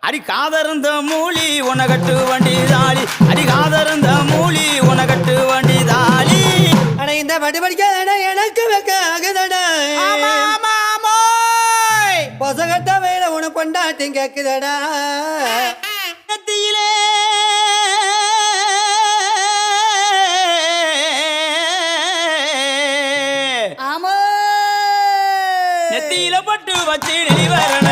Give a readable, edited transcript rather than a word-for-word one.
அடி காதருந்த மூலி உனகட்டு வண்டி தாளி அடி காதருந்த மூலி உனகட்டு வண்டி தாளி அட இந்த பட்டு படிக்க எனக்கு வைக்க ஆகுதடா பொசகட்ட வேலை உனக்கு கொண்டாட்டி கேக்குதடா கத்தியிலே நெத்தியில பட்டு வச்சு நெளிவரண